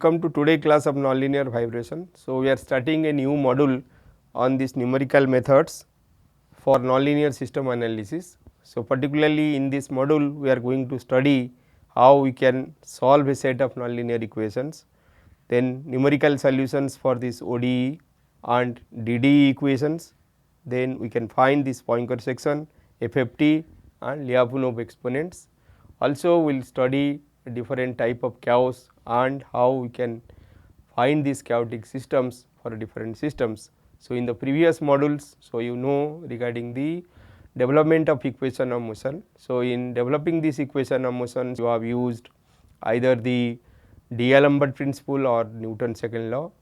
welcome to today class of nonlinear vibration. So, we are starting a new module on this numerical methods for nonlinear system analysis. So, particularly in this module we are going to study how we can solve a set of nonlinear equations, then numerical solutions for this ODE and DDE equations, then we can find this Poincare section, FFT and Lyapunov exponents. Also we will study a different type of chaos and how we can find these chaotic systems for different systems. So, in the previous modules, so you know regarding the development of equation of motion. So, in developing this equation of motion, you have used either the D'Alembert principle or Newton's second law,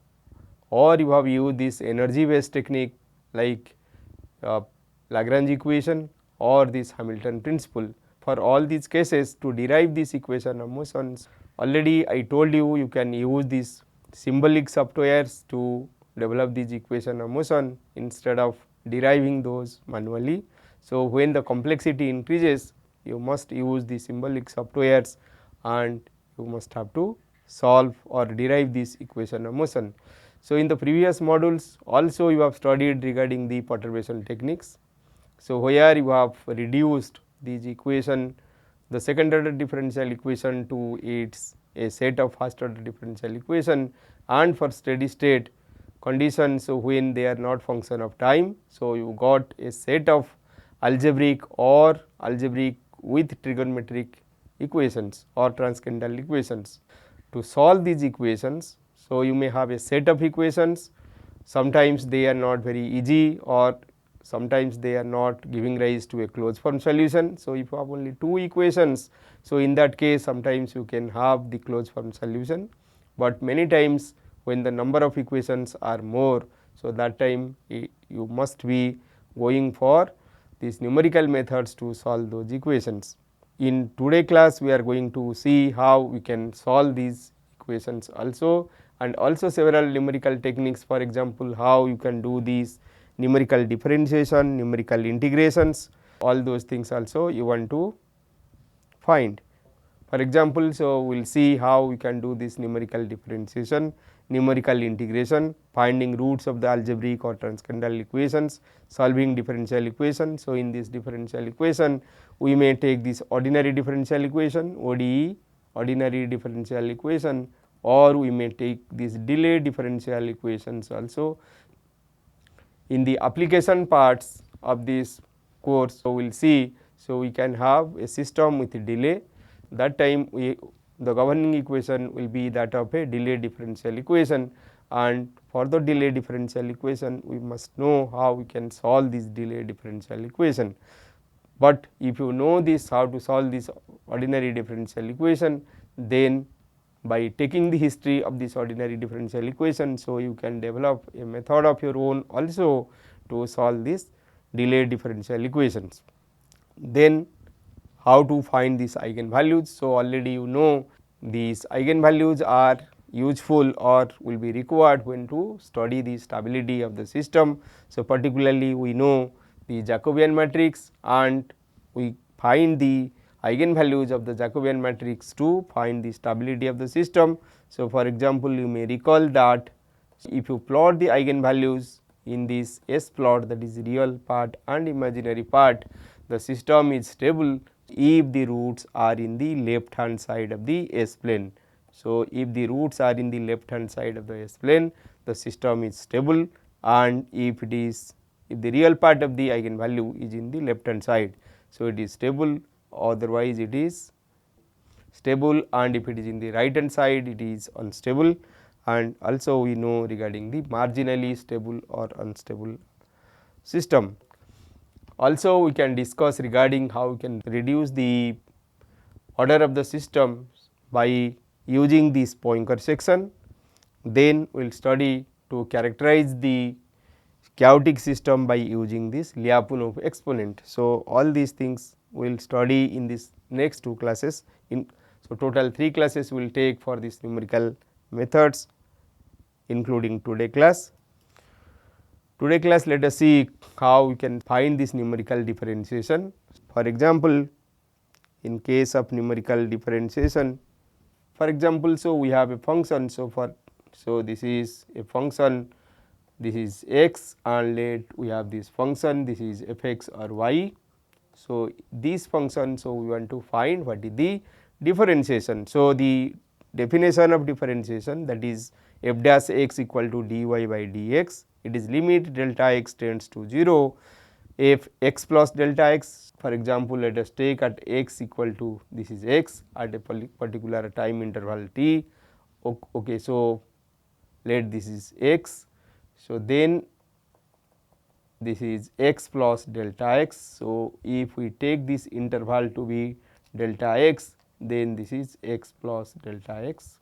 or you have used this energy based technique like Lagrange equation or this Hamilton principle. For all these cases, to derive this equation of motions, already I told you, you can use these symbolic softwares to develop this equation of motion instead of deriving those manually. So, when the complexity increases, you must use the symbolic softwares and you must have to solve or derive this equation of motion. So, in the previous modules also you have studied regarding the perturbation techniques. So, where you have reduced these equation, the second order differential equation to its a set of first order differential equation, and for steady state conditions, so when they are not function of time. So, you got a set of algebraic or algebraic with trigonometric equations or transcendental equations. To solve these equations, so you may have a set of equations, sometimes they are not very easy or sometimes they are not giving rise to a closed form solution. So, if you have only two equations, so in that case sometimes you can have the closed form solution, but many times when the number of equations are more, so that time you must be going for these numerical methods to solve those equations. In today class we are going to see how we can solve these equations also, and also several numerical techniques, for example, how you can do these numerical differentiation, numerical integrations, all those things also you want to find. For example, so we will see how we can do this numerical differentiation, numerical integration, finding roots of the algebraic or transcendental equations, solving differential equation. So, in this differential equation we may take this ordinary differential equation ODE, ordinary differential equation, or we may take these delayed differential equations also. In the application parts of this course, so we will see, so we can have a system with a delay, that time the governing equation will be that of a delayed differential equation, and for the delayed differential equation we must know how we can solve this delayed differential equation. But if you know this how to solve this ordinary differential equation, then by taking the history of this ordinary differential equation, so you can develop a method of your own also to solve this delayed differential equations. Then how to find these eigenvalues. So, already you know these eigenvalues are useful or will be required when to study the stability of the system. So, particularly we know the Jacobian matrix and we find the eigenvalues of the Jacobian matrix to find the stability of the system. So, for example, you may recall that if you plot the eigenvalues in this S plot, that is real part and imaginary part, the system is stable if the roots are in the left hand side of the S plane. So, if the roots are in the left hand side of the S plane, the system is stable, and if the real part of the eigenvalue is in the left hand side, so it is stable, otherwise it is stable, and if it is in the right hand side it is unstable. And also we know regarding the marginally stable or unstable system. Also we can discuss regarding how we can reduce the order of the system by using this Poincare section. Then we will study to characterize the chaotic system by using this Lyapunov exponent. So, all these things we will study in this next two classes. So, total 3 classes we will take for this numerical methods, including today class. Today class, let us see how we can find this numerical differentiation. For example, in case of numerical differentiation, For example, so we have a function, so this is a function, this is x, and let we have this function, this is f(x) or y. So this function, so we want to find what is the differentiation. So the definition of differentiation, that is f dash x equal to dy by dx, it is limit delta x tends to 0 if x plus delta x. For example, let us take at x equal to, this is x at a particular time interval t. Okay, so let this is x. So then this is x plus delta x. So if we take this interval to be delta x, then this is x plus delta x.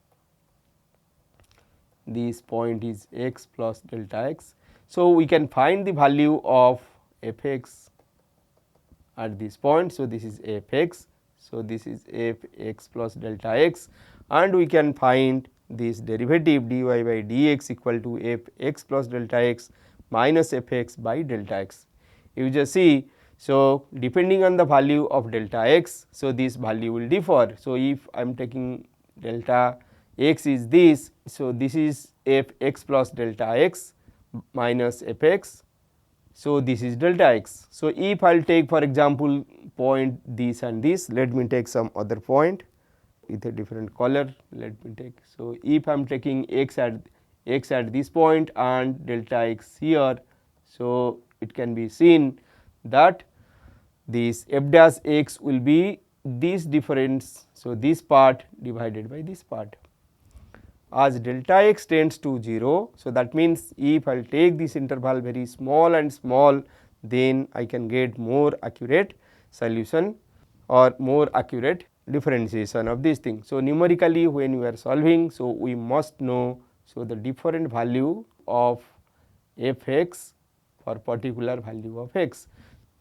This point is x plus delta x. So we can find the value of f x at this point. So this is f x. So this is f x plus delta x, and we can find this derivative dy by dx equal to f x plus delta x minus f x by delta x. You just see, so depending on the value of delta x, so this value will differ. So if I am taking delta x is this, so this is f x plus delta x minus f x. So this is delta x. So if I will take, for example, point this and this, let me take some other point with a different color, let me take. So if I am taking x at this point and delta x here, so it can be seen that this f dash x will be this difference. So this part divided by this part. As delta x tends to 0, so that means if I will take this interval very small and small, then I can get more accurate solution or more accurate differentiation of this thing. So numerically when we are solving, so we must know, so the different value of f x for particular value of x.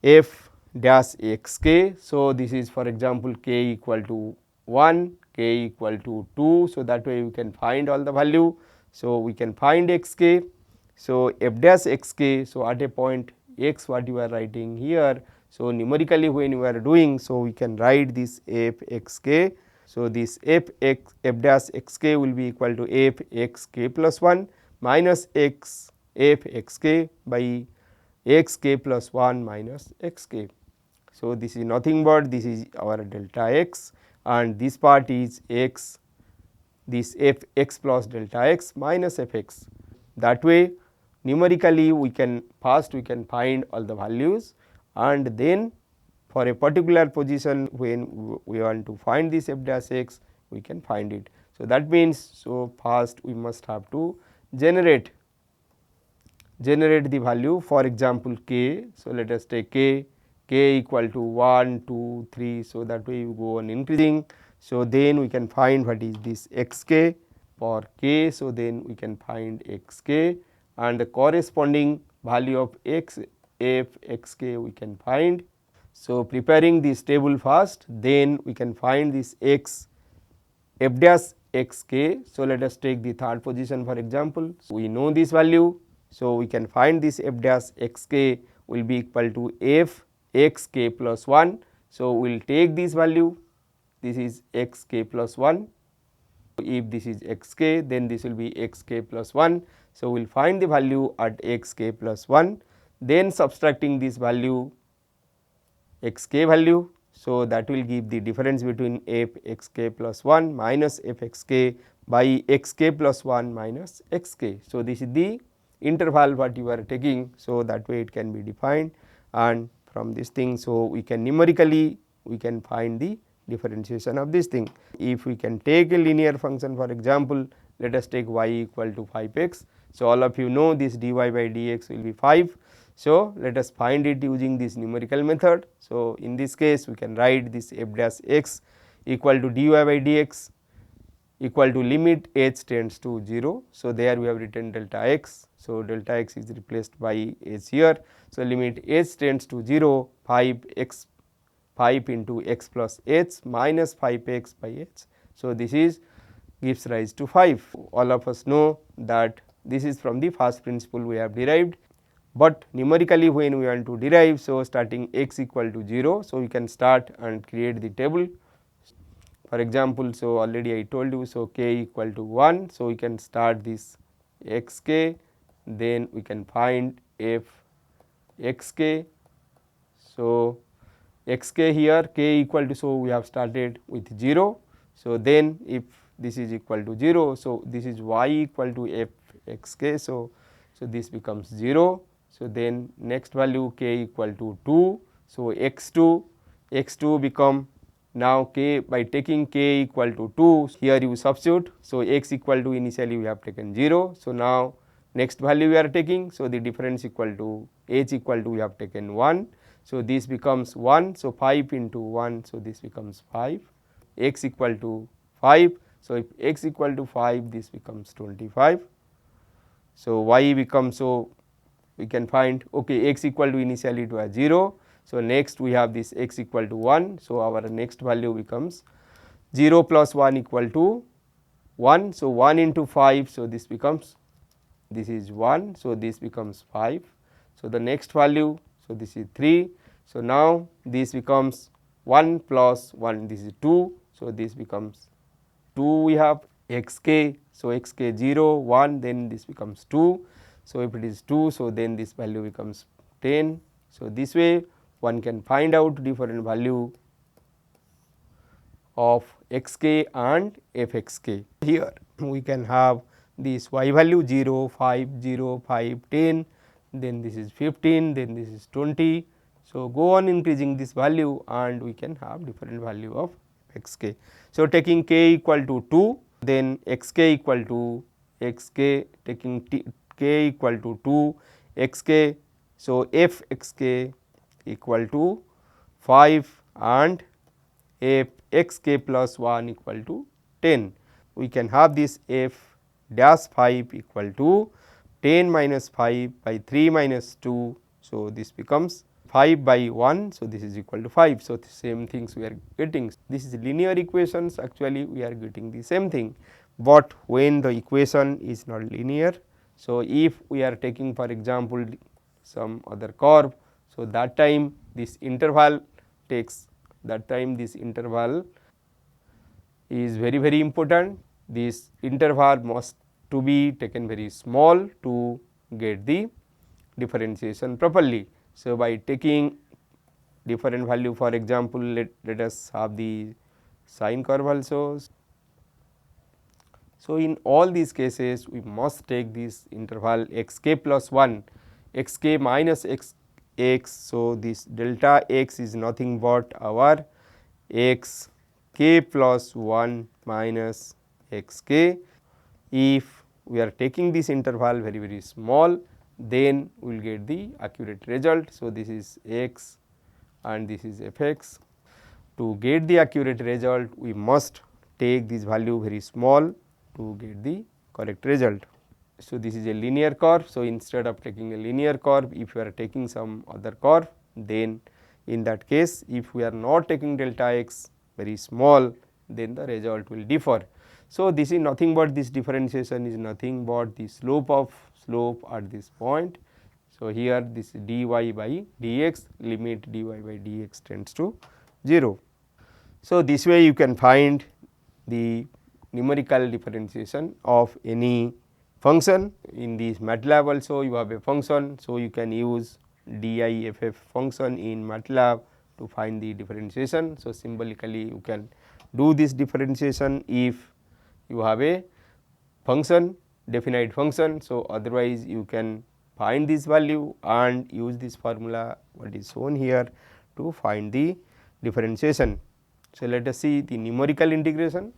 F dash x k, so this is for example k equal to 1, k equal to 2, so that way we can find all the value. So we can find x k, so f dash x k, so at a point x what you are writing here, so numerically when you are doing, so we can write this f x k. So this f dash x k will be equal to f x k plus 1 minus f x k by x k plus 1 minus x k. So this is nothing but this is our delta x, and this part is x, this f x plus delta x minus f x. That way numerically we can first we can find all the values, and then for a particular position when we want to find this f dash x, we can find it. So that means, so first we must have to generate the value, for example k. So let us take k equal to 1, 2, 3, so that way you go on increasing. So then we can find what is this x k for k, so then we can find x k, and the corresponding value of x f x k we can find. So preparing this table first, then we can find this x f dash x k. So let us take the third position for example. So we know this value, so we can find this f dash x k will be equal to f x k plus 1. So we will take this value, this is x k plus 1. If this is x k, then this will be x k plus 1. So we will find the value at x k plus 1, then subtracting this value x k value. So that will give the difference between f x k plus 1 minus f x k by x k plus 1 minus x k. So this is the interval what you are taking, so that way it can be defined, and from this thing, so we can numerically we can find the differentiation of this thing. If we can take a linear function, for example, let us take y equal to 5x. So all of you know this dy by dx will be 5. So let us find it using this numerical method. So in this case we can write this f dash x equal to dy by dx equal to limit h tends to 0. So there we have written delta x. So delta x is replaced by h here. So limit h tends to 0, 5 into x plus h minus 5x by h. So this is gives rise to 5. All of us know that this is from the first principle we have derived, but numerically when we want to derive, so starting x equal to 0, so we can start and create the table. For example, so already I told you, so k equal to 1. So, we can start this x k, then we can find f x k. So, x k here k equal to, so we have started with 0. So, then if this is equal to 0, so this is y equal to f x k. So, this becomes 0. So, then next value k equal to 2. So, x 2 become now k, by taking k equal to 2, here you substitute. So, x equal to, initially we have taken 0. So, now next value we are taking. So, the difference equal to h equal to, we have taken 1. So, this becomes 1. So, 5 into 1. So, this becomes 5, x equal to 5. So, if x equal to 5, this becomes 25. So, y becomes, so we can find, okay, x equal to, initially it was 0. So, next we have this x equal to 1. So, our next value becomes 0 plus 1 equal to 1. So, 1 into 5. So, this becomes, this is 1. So, this becomes 5. So, the next value, so this is 3. So, now this becomes 1 plus 1, this is 2. So, this becomes 2, we have x k. So, x k 0, 1, then this becomes 2. So, if it is 2, so then this value becomes 10. So, this way one can find out different value of x k and f x k. Here we can have this y value 0, 5, 0, 5, 10, then this is 15, then this is 20. So, go on increasing this value and we can have different value of x k. So, taking k equal to 2, then x k equal to x k, taking k equal to 2, x k. So, f x k equal to 5 and f x k plus 1 equal to 10. We can have this f dash 5 equal to 10 minus 5 by 3 minus 2. So, this becomes 5 by 1. So, this is equal to 5. So, the same things we are getting. This is linear equations, actually we are getting the same thing, but when the equation is not linear. So, if we are taking for example some other curve, so that time this interval takes, that time this interval is very important. This interval must to be taken very small to get the differentiation properly. So, by taking different value, for example, let us have the sine curve also. So, in all these cases we must take this interval x k plus 1, x k minus x x. So, this delta x is nothing but our x k plus 1 minus x k. If we are taking this interval very small, then we will get the accurate result. So, this is x and this is f x. To get the accurate result, we must take this value very small to get the correct result. So, this is a linear curve. So, instead of taking a linear curve, if you are taking some other curve, then in that case if we are not taking delta x very small, then the result will differ. So, this is nothing but, this differentiation is nothing but the slope of slope at this point. So, here this dy by dx, limit dy by dx tends to 0. So, this way you can find the numerical differentiation of any function. In this MATLAB also you have a function. So, you can use DIFF function in MATLAB to find the differentiation. So, symbolically you can do this differentiation if you have a function, definite function. So, otherwise you can find this value and use this formula what is shown here to find the differentiation. So, let us see the numerical integration.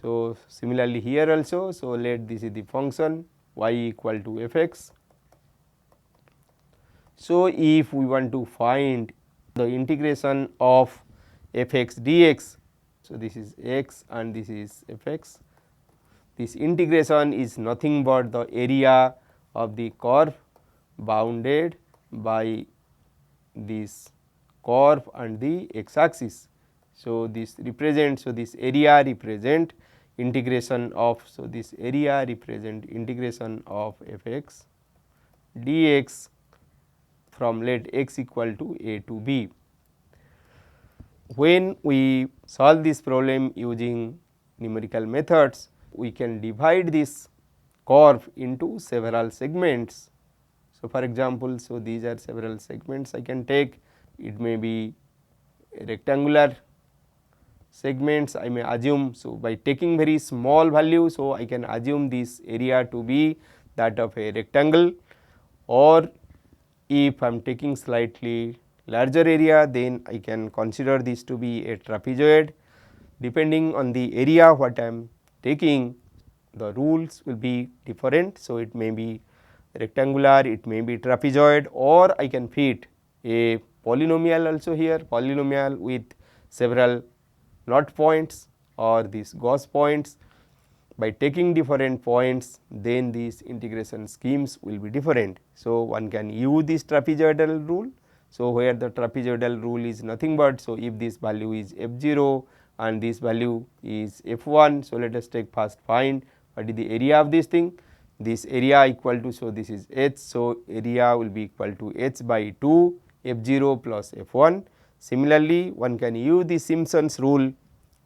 So, similarly here also. So, let this is the function y equal to f x. So, if we want to find the integration of f x dx, so this is x and this is f x. This integration is nothing but the area of the curve bounded by this curve and the x axis. So, this represents, so this area represent integration of, so this area represent integration of f x dx from let x equal to a to b. when we solve this problem using numerical methods, we can divide this curve into several segments. So, for example, so these are several segments I can take, it may be rectangular segments I may assume. So, by taking very small value, so I can assume this area to be that of a rectangle, or if I am taking slightly larger area, then I can consider this to be a trapezoid. Depending on the area what I am taking, the rules will be different. So, it may be rectangular, it may be trapezoid, or I can fit a polynomial also here, polynomial with several knot points or these Gauss points. By taking different points, then these integration schemes will be different. So, one can use this trapezoidal rule. So, where the trapezoidal rule is nothing but, so if this value is f0 and this value is f1. So, let us take first find what is the area of this thing. This area equal to, so this is h. So, area will be equal to h by 2 f0 plus f1. Similarly, one can use the Simpson's rule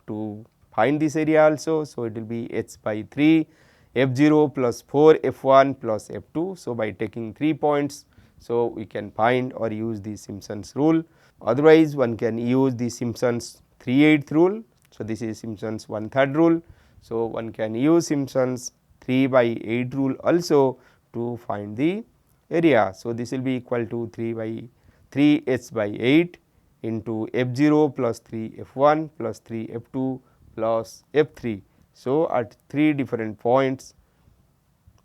to find this area also. So, it will be h by 3 f0 plus 4 f1 plus f2. So, by taking 3 points, so we can find or use the Simpson's rule. Otherwise, one can use the Simpson's 3/8 rule. So, this is Simpson's 1/3 rule. So, one can use Simpson's 3 by 8 rule also to find the area. So, this will be equal to 3 by 3 h by 8 into f0 plus 3 f1 plus 3 f2 plus f3. So, at 3 different points,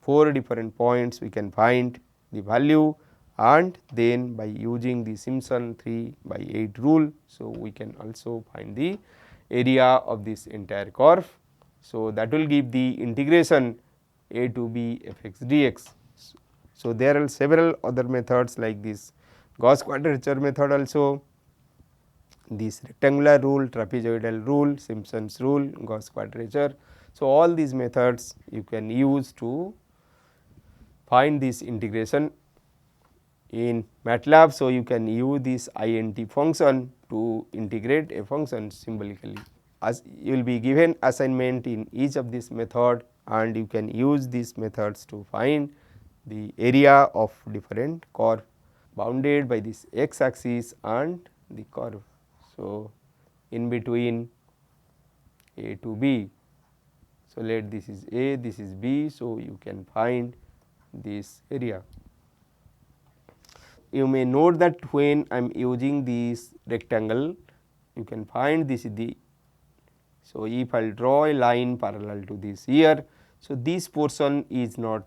4 different points we can find the value, and then by using the Simpson 3 by 8 rule. So, we can also find the area of this entire curve. So, that will give the integration a to b f x dx. So, there are several other methods like this Gauss quadrature method also, this rectangular rule, trapezoidal rule, Simpson's rule, Gauss quadrature. So, all these methods you can use to find this integration in MATLAB. So, you can use this int function to integrate a function symbolically, as you will be given assignment in each of this method, and you can use these methods to find the area of different curve bounded by this x axis and the curve. So, in between a to b. So, let this is a, this is b. So, you can find this area. You may note that when I am using this rectangle, you can find this is the. So, if I will draw a line parallel to this here, so this portion is not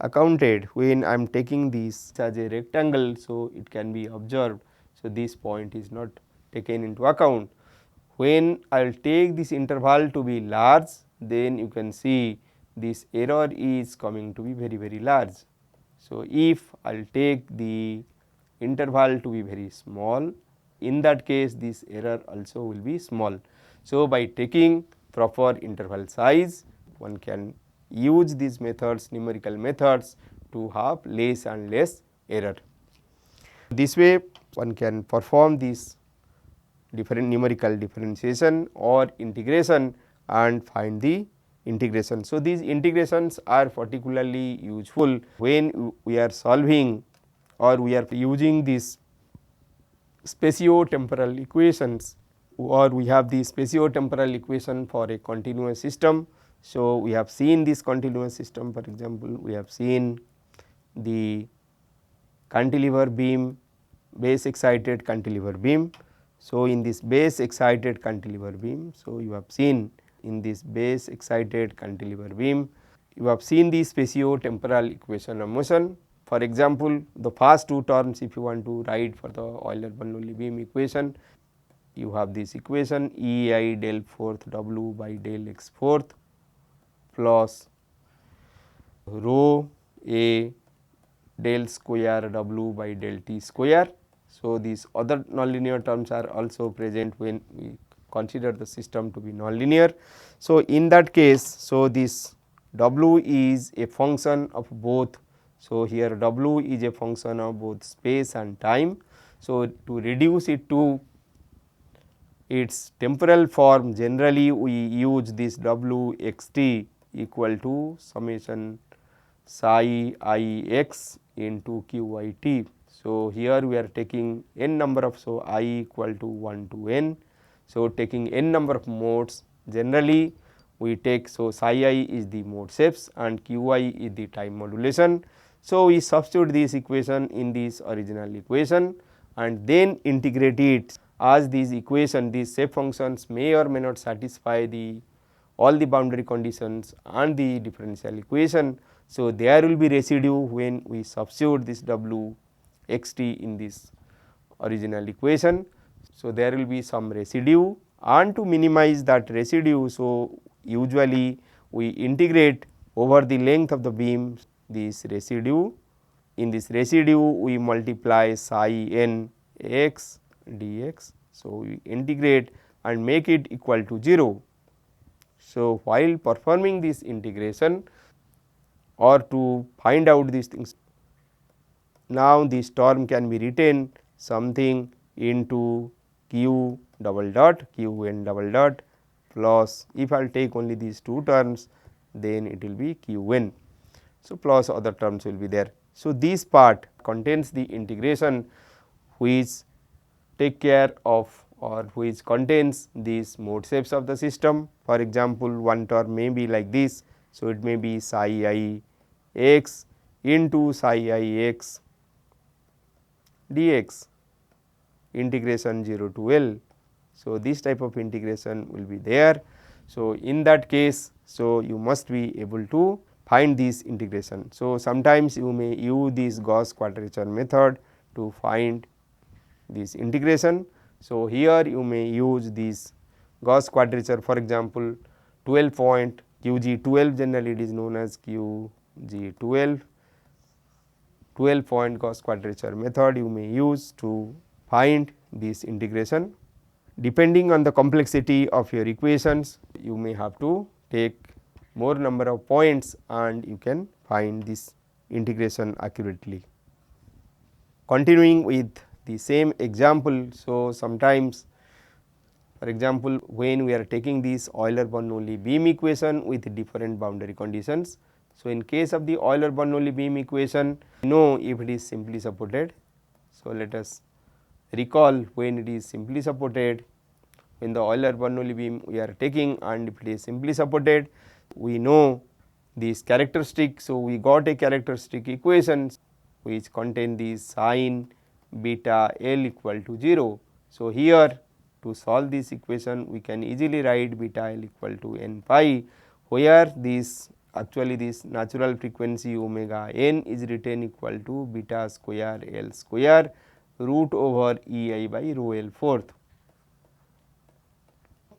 accounted when I am taking this as a rectangle. So, it can be observed. So, this point is not taken into account. When I will take this interval to be large, then you can see this error is coming to be very large. So, if I will take the interval to be very small, in that case this error also will be small. So, by taking proper interval size, one can use these methods, numerical methods, to have less and less error. This way one can perform this different numerical differentiation or integration and find the integration. So, these integrations are particularly useful when we are solving or we are using these spatio-temporal equations, or we have the spatio-temporal equation for a continuous system. So, we have seen this continuous system, for example, we have seen the cantilever beam, base excited cantilever beam. So, in this base excited cantilever beam, so you have seen in this base excited cantilever beam, you have seen the spatio-temporal equation of motion. For example, the first two terms if you want to write for the Euler-Bernoulli beam equation, you have this equation E I del fourth W by del x fourth plus rho A del square W by del t square. So, these other nonlinear terms are also present when we consider the system to be nonlinear. So, in that case, so this W is a function of both. So, here W is a function of both space and time. So, to reduce it to its temporal form, generally we use this W x t equal to summation psi I x into q I t. So, here we are taking n number of, so I equal to 1 to n. So, taking n number of modes, generally we take, so psi I is the mode shapes and q I is the time modulation. So, we substitute this equation in this original equation and then integrate it, as these equation, these shape functions may or may not satisfy the all the boundary conditions and the differential equation. So, there will be residue when we substitute this W x t in this original equation. So, there will be some residue, and to minimize that residue, so usually we integrate over the length of the beam this residue. In this residue we multiply psi n x dx. So, we integrate and make it equal to 0. So, while performing this integration or to find out these things, now this term can be written something into q double dot q n double dot plus, if I will take only these two terms, then it will be q n. So, plus other terms will be there. So, this part contains the integration which take care of or which contains these mode shapes of the system. For example, one term may be like this. So, it may be psi I x into psi I x dx integration 0 to L. So, this type of integration will be there. So, in that case, so you must be able to find this integration. So, sometimes you may use this Gauss quadrature method to find this integration. So, here you may use this Gauss quadrature, for example, 12 point q g 12, generally it is known as q g 12 point Gauss quadrature method you may use to find this integration. Depending on the complexity of your equations, you may have to take more number of points and you can find this integration accurately. Continuing with the same example. So, sometimes for example, when we are taking this Euler-Bernoulli beam equation with different boundary conditions. So, in case of the Euler-Bernoulli beam equation, we know if it is simply supported. So, let us recall when it is simply supported, when the Euler-Bernoulli beam we are taking, and if it is simply supported, we know this characteristic. So, we got a characteristic equation which contain the sin beta L equal to 0. So, here to solve this equation we can easily write beta L equal to n pi, where this actually this natural frequency omega n is written equal to beta square L square root over E I by rho L fourth.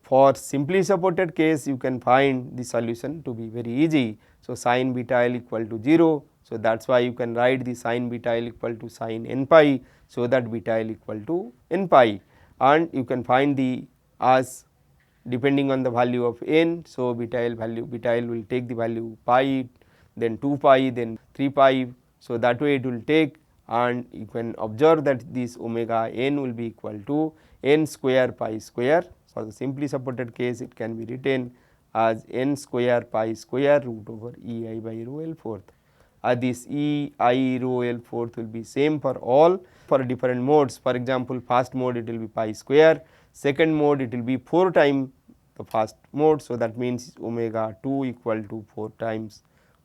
For simply supported case, you can find the solution to be very easy. So, sin beta L equal to 0. So, that is why you can write the sin beta L equal to sin n pi. So, that beta L equal to n pi, and you can find the as depending on the value of n. So, beta L will take the value pi, then 2 pi, then 3 pi. So, that way it will take, and you can observe that this omega n will be equal to n square pi square. For the simply supported case, it can be written as n square pi square root over E I by rho L fourth. This E I rho L fourth will be same for all for different modes. For example, first mode it will be pi square, second mode it will be 4 times the first mode. So, that means omega 2 equal to 4 times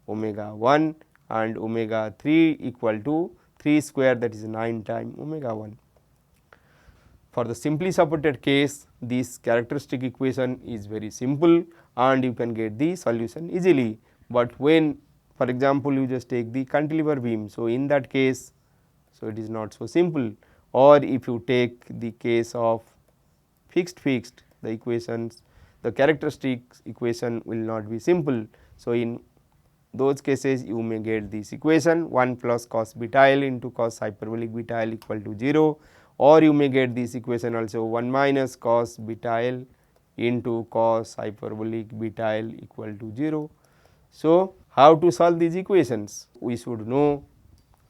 omega 1, and omega 3 equal to 3 square, that is 9 times omega 1. For the simply supported case, this characteristic equation is very simple and you can get the solution easily. But when for example, you just take the cantilever beam. So, in that case, so it is not so simple, or if you take the case of fixed the equations, the characteristics equation will not be simple. So, in those cases you may get this equation 1 plus cos beta L into cos hyperbolic beta L equal to 0, or you may get this equation also 1 minus cos beta L into cos hyperbolic beta L equal to 0. So, how to solve these equations? We should know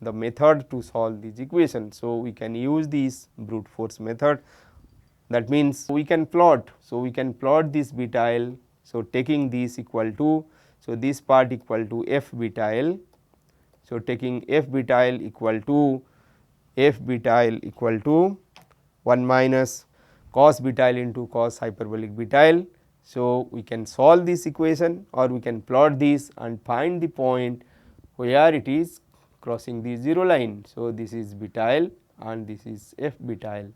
the method to solve these equations. So, we can use this brute force method. That means we can plot. So, we can plot this beta L. So, taking this equal to, so this part equal to f beta L. So, taking f beta L equal to 1 minus cos beta L into cos hyperbolic beta L. So, we can solve this equation or we can plot this and find the point where it is crossing the 0 line. So, this is beta L and this is f beta L.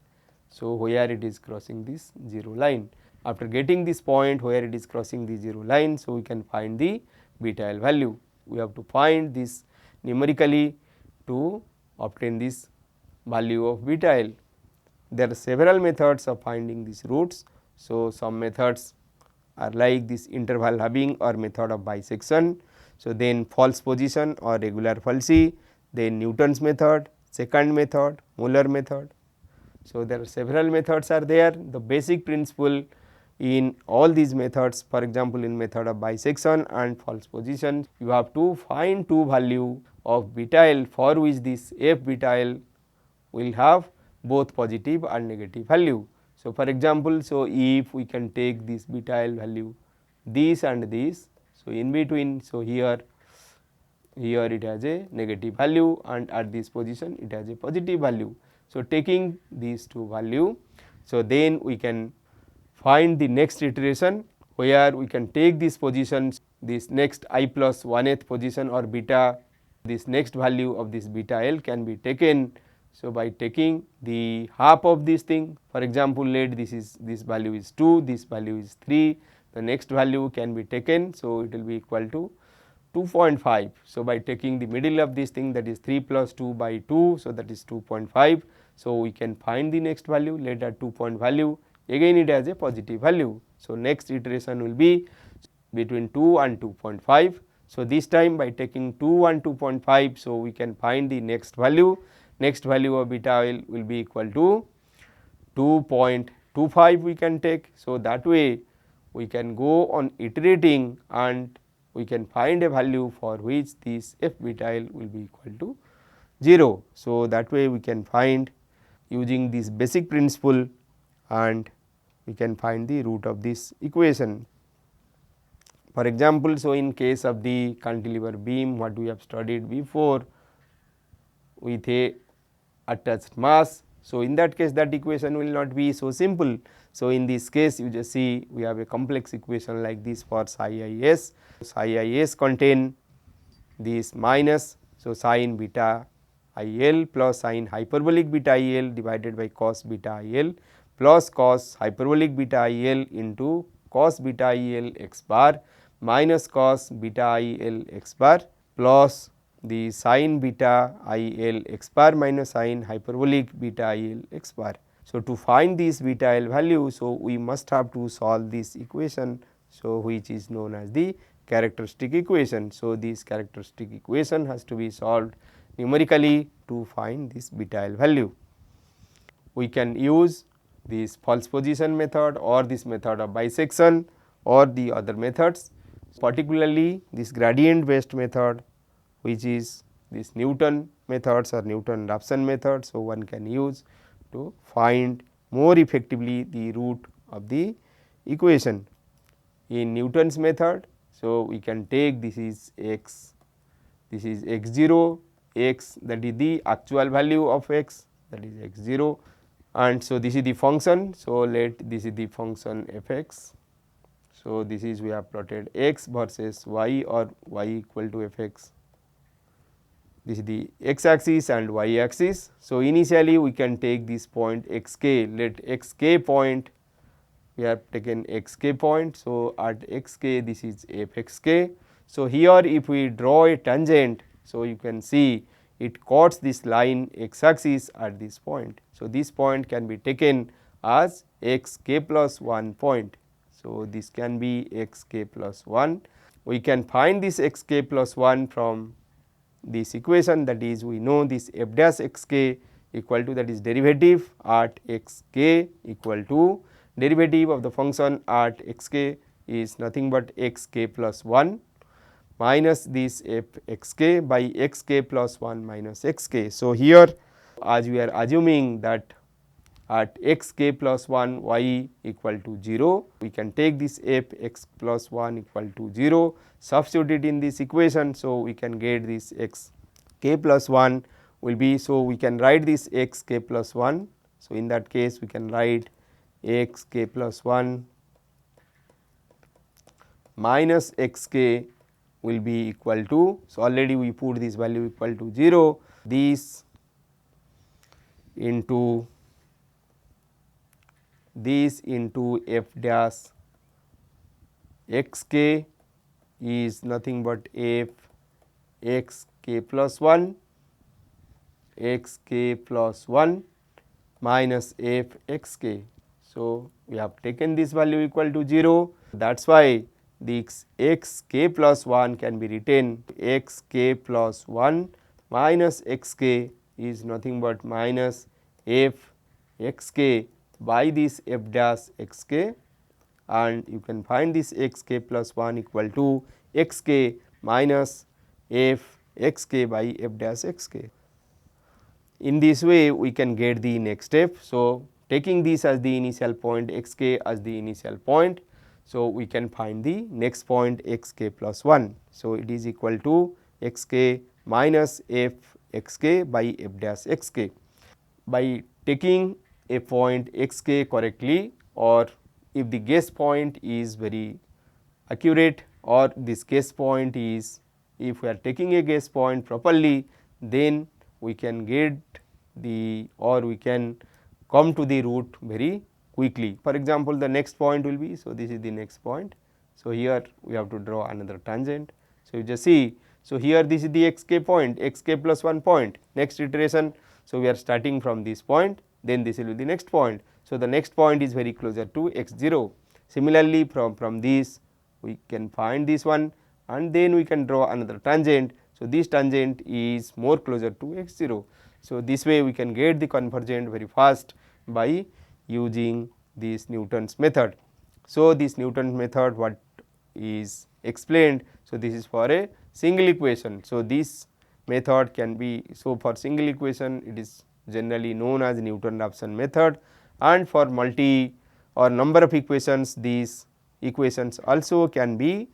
So, where it is crossing this 0 line. After getting this point where it is crossing the 0 line, so we can find the beta L value. We have to find this numerically to obtain this value of beta L. There are several methods of finding these roots. So, some methods are like this interval halving or method of bisection. So, then false position or regular falsi, then Newton's method, second method, Muller method. So, there are several methods are there. The basic principle in all these methods, for example, in method of bisection and false position, you have to find two value of beta L for which this f beta L will have both positive and negative value. So, for example, so if we can take this beta L value this and this, so in between, so here it has a negative value and at this position it has a positive value. So, taking these two value, so then we can find the next iteration where we can take these positions, this next I plus 1th position or beta, this next value of this beta L can be taken. So, by taking the half of this thing, for example, let this value is 2, this value is 3, the next value can be taken. So, it will be equal to 2.5. So, by taking the middle of this thing, that is 3 plus 2 by 2, so that is 2.5. So, we can find the next value, let that 2 point value, again it has a positive value. So, next iteration will be between 2 and 2.5. So, this time by taking 2 and 2.5, so we can find the next value of beta will be equal to 2.25 we can take. So, that way we can go on iterating and we can find a value for which this f beta L will be equal to 0. So, that way we can find using this basic principle and we can find the root of this equation. For example, so in case of the cantilever beam, what we have studied before with a attached mass. So, in that case that equation will not be so simple. So, in this case you just see we have a complex equation like this for psi is. Psi is contain this minus, so sin beta IL plus sin hyperbolic beta IL divided by cos beta IL plus cos hyperbolic beta IL into cos beta IL x bar minus cos beta IL x bar plus the sin beta IL x bar minus sin hyperbolic beta IL x bar. So, to find this beta L value, so we must have to solve this equation, so which is known as the characteristic equation. So, this characteristic equation has to be solved numerically to find this beta L value. We can use this false position method or this method of bisection or the other methods, particularly this gradient based method, which is this Newton methods or Newton-Raphson method. So, one can use to find more effectively the root of the equation. In Newton's method, so we can take this is x, this is x0, x that is the actual value of x, that is x0, and so this is the function. So, let this is the function f x. So, this is we have plotted x versus y or y equal to f x. This is the x axis and y axis. So, initially we can take this point x k, let x k point, we have taken x k point. So, at x k this is f x k. So, here if we draw a tangent, so you can see it cuts this line x axis at this point. So, this point can be taken as x k plus 1 point. So, this can be x k plus 1. We can find this x k plus 1 from this equation, that is we know this f dash x k equal to, that is derivative at x k equal to derivative of the function at x k is nothing but x k plus 1 minus this f x k by x k plus 1 minus x k. So, here as we are assuming that at x k plus 1 y equal to 0. We can take this f x plus 1 equal to 0, substitute it in this equation. So, we can get this x k plus 1 will be, so we can write this x k plus 1. So, in that case we can write x k plus 1 minus x k will be equal to, so already we put this value equal to 0, this into f dash x k is nothing but f x k plus 1 x k plus 1 minus f x k. So, we have taken this value equal to 0, that is why this x k plus 1 can be written x k plus 1 minus x k is nothing but minus f x k by this f dash x k, and you can find this x k plus 1 equal to x k minus f x k by f dash x k. In this way we can get the next step. So, taking this as the initial point, x k as the initial point, so we can find the next point x k plus 1. So, it is equal to x k minus f x k by f dash x k. By taking a point x k correctly, or if the guess point is very accurate, or this guess point is, if we are taking a guess point properly, then we can get the, or we can come to the root very quickly. For example, the next point will be, so this is the next point. So, here we have to draw another tangent. So, you just see, so here this is the x k point, x k plus 1 point, next iteration. So, we are starting from this point, then this will be the next point. So, the next point is very closer to x 0. Similarly, from this we can find this one, and then we can draw another tangent. So, this tangent is more closer to x 0. So, this way we can get the convergent very fast by using this Newton's method. So, this Newton's method what is explained. So, this is for a single equation. So, this method can be, so for single equation it is generally known as Newton-Raphson method, and for multi or number of equations, these equations also can be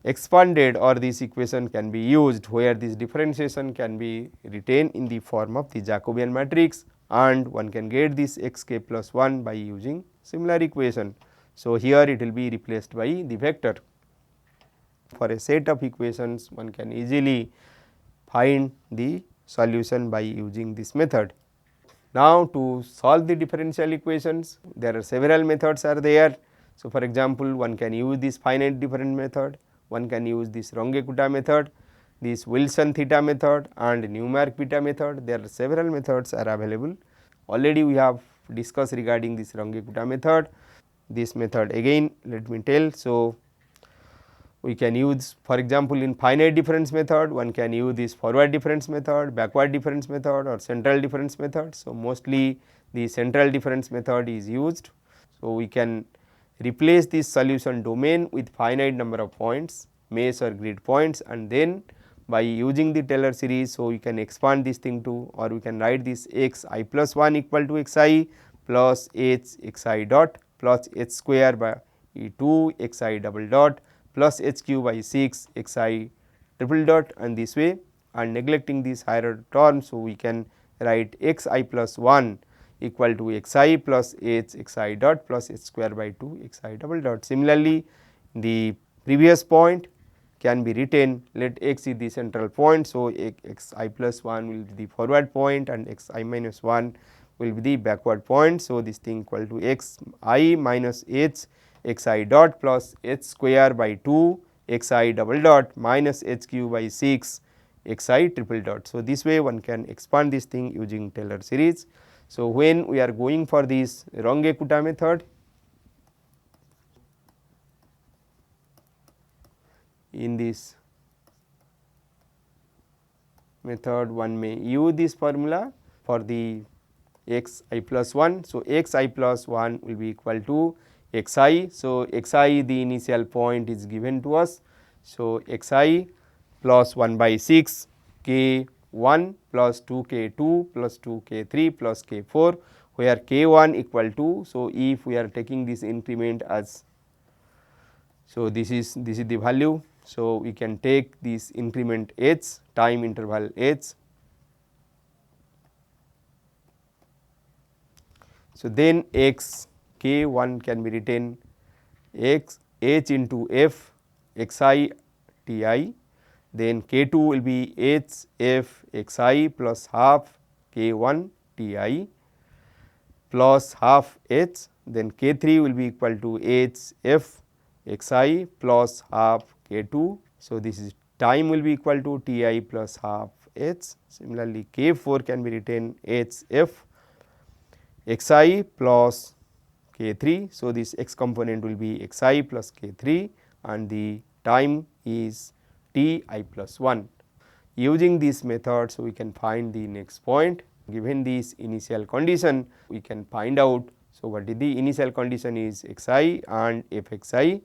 expanded, or this equation can be used where this differentiation can be retained in the form of the Jacobian matrix, and one can get this x k plus 1 by using similar equation. So, here it will be replaced by the vector. For a set of equations, one can easily find the solution by using this method. Now, to solve the differential equations, there are several methods are there. So, for example, one can use this finite difference method, one can use this Runge-Kutta method, this Wilson theta method, and Newmark beta method. There are several methods are available. Already we have discussed regarding this Runge-Kutta method. This method again let me tell. So, we can use, for example, in finite difference method, one can use this forward difference method, backward difference method, or central difference method. So, mostly the central difference method is used. So, we can replace this solution domain with finite number of points, mesh or grid points, and then by using the Taylor series. So, we can expand this thing to, or we can write this x I plus 1 equal to x I plus h x I dot plus h square by 2 x I double dot plus h cube by 6 x I triple dot, and this way, and neglecting this higher term. So, we can write x I plus 1 equal to x I plus h x I dot plus h square by 2 x I double dot. Similarly, the previous point can be written, let x is the central point. So, x I plus 1 will be the forward point and x I minus 1 will be the backward point. So, this thing equal to x I minus h x I dot plus h square by 2 x I double dot minus h cube by 6 x I triple dot. So, this way one can expand this thing using Taylor series. So, when we are going for this Runge-Kutta method, in this method one may use this formula for the x I plus 1. So, x I plus 1 will be equal to x I. So, x I the initial point is given to us. So, x I plus 1 by 6 k 1 plus 2 k 2 plus 2 k 3 plus k 4 where k1 equal to, so if we are taking this increment as, so this is the value. So, we can take this increment h, time interval h. So, then x k1 can be written x h into f xi ti, then k2 will be h f xi plus half k1 ti plus half h, then k3 will be equal to h f xi plus half k2. So, this is time will be equal to ti plus half h. Similarly, k4 can be written h f xi plus k3. So, this x component will be xi plus k3 and the time is ti plus 1. Using this method, so we can find the next point. Given this initial condition, we can find out. So, what is the initial condition is xi and fxi.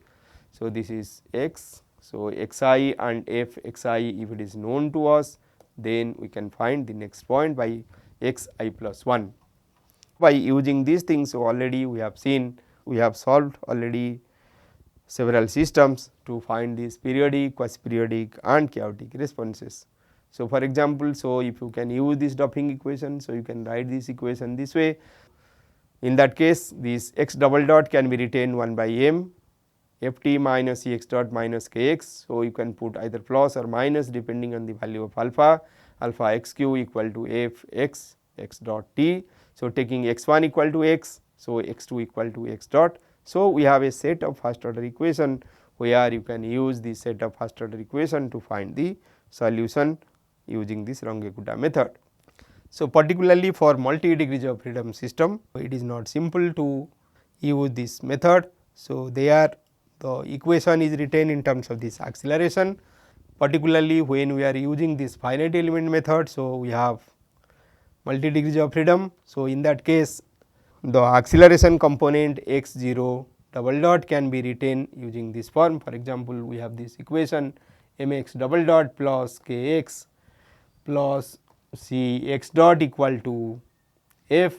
So, this is x. So, xi and fxi, if it is known to us, then we can find the next point by xi plus 1. By using these things, so already we have seen, we have solved already several systems to find these periodic, quasi-periodic and chaotic responses. So, for example, so if you can use this Duffing equation, so you can write this equation this way. In that case, this x double dot can be written 1 by m f t minus E x dot minus k x. So, you can put either plus or minus depending on the value of alpha, alpha x q equal to f x x dot t. So, taking x1 equal to x, so x2 equal to x dot. So, we have a set of first order equation where you can use the set of first order equation to find the solution using this Runge-Kutta method. So, particularly for multi degrees of freedom system, it is not simple to use this method. So, there the equation is written in terms of this acceleration, particularly when we are using this finite element method. So, we have multi degrees of freedom. So, in that case, the acceleration component x 0 double dot can be written using this form. For example, we have this equation m x double dot plus k x plus c x dot equal to f.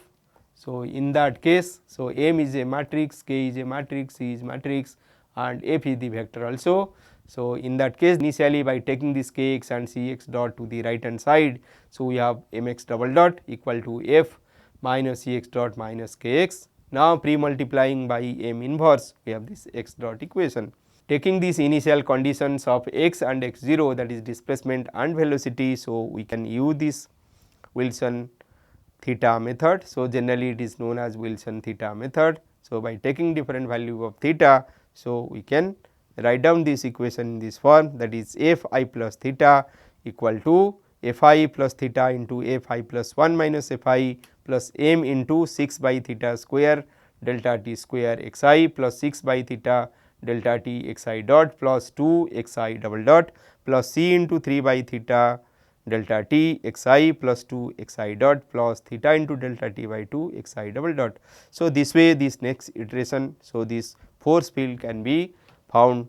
So, in that case, so m is a matrix, k is a matrix, c is matrix and f is the vector also. So, in that case, initially by taking this k x and c x dot to the right hand side, so we have m x double dot equal to f minus c x dot minus k x. Now, pre multiplying by m inverse, we have this x dot equation. Taking these initial conditions of x and x 0, that is displacement and velocity. So, we can use this Wilson theta method. So, generally it is known as Wilson theta method. So, by taking different value of theta, so we can write down this equation in this form, that is f I plus theta equal to f I plus theta into f I plus 1 minus f I plus m into 6 by theta square delta t square x I plus 6 by theta delta t x I dot plus 2 x I double dot plus c into 3 by theta delta t x I plus 2 x I dot plus theta into delta t by 2 x I double dot. So, this way this next iteration, so this force field can be found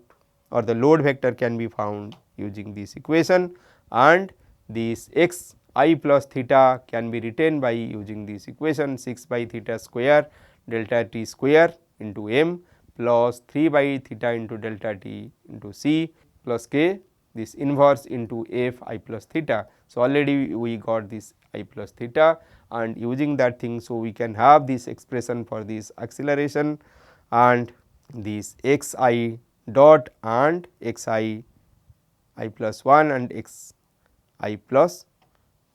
or the load vector can be found using this equation, and this x I plus theta can be written by using this equation 6 by theta square delta t square into m plus 3 by theta into delta t into c plus k, this inverse into f I plus theta. So, already we got this I plus theta, and using that thing, so we can have this expression for this acceleration and this x I dot and x I plus 1 and x I plus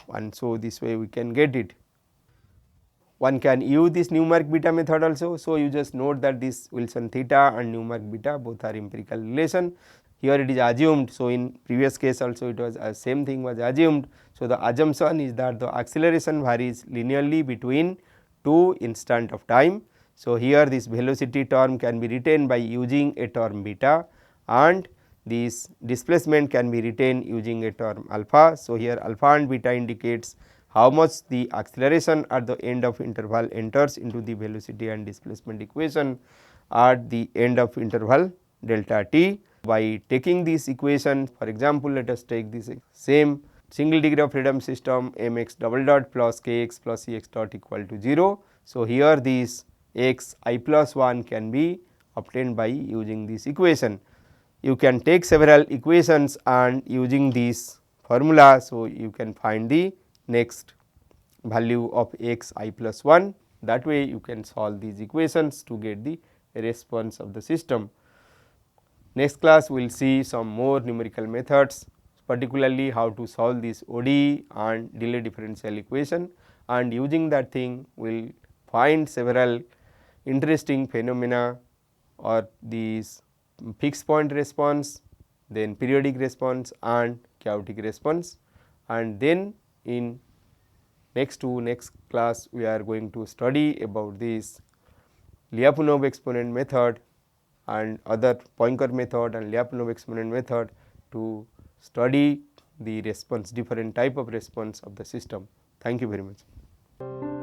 1. So, this way we can get it. One can use this numeric beta method also. So, you just note that this Wilson theta and numeric beta both are empirical relation. Here it is assumed. So, in previous case also it was same thing was assumed. So, the assumption is that the acceleration varies linearly between two instant of time. So, here this velocity term can be written by using a term beta, and this displacement can be written using a term alpha. So, here alpha and beta indicates how much the acceleration at the end of interval enters into the velocity and displacement equation at the end of interval delta t. By taking this equation, for example, let us take this same single degree of freedom system m x double dot plus k x plus c x dot equal to 0. So, here this x I plus 1 can be obtained by using this equation. You can take several equations and using this formula. So, you can find the next value of x I plus 1, that way you can solve these equations to get the response of the system. Next class we will see some more numerical methods, particularly how to solve this ODE and delay differential equation, and using that thing we will find several interesting phenomena or these fixed point response, then periodic response and chaotic response. And then in next class we are going to study about this Lyapunov exponent method and other Poincare method and Lyapunov exponent method to study the response, different type of response of the system. Thank you very much.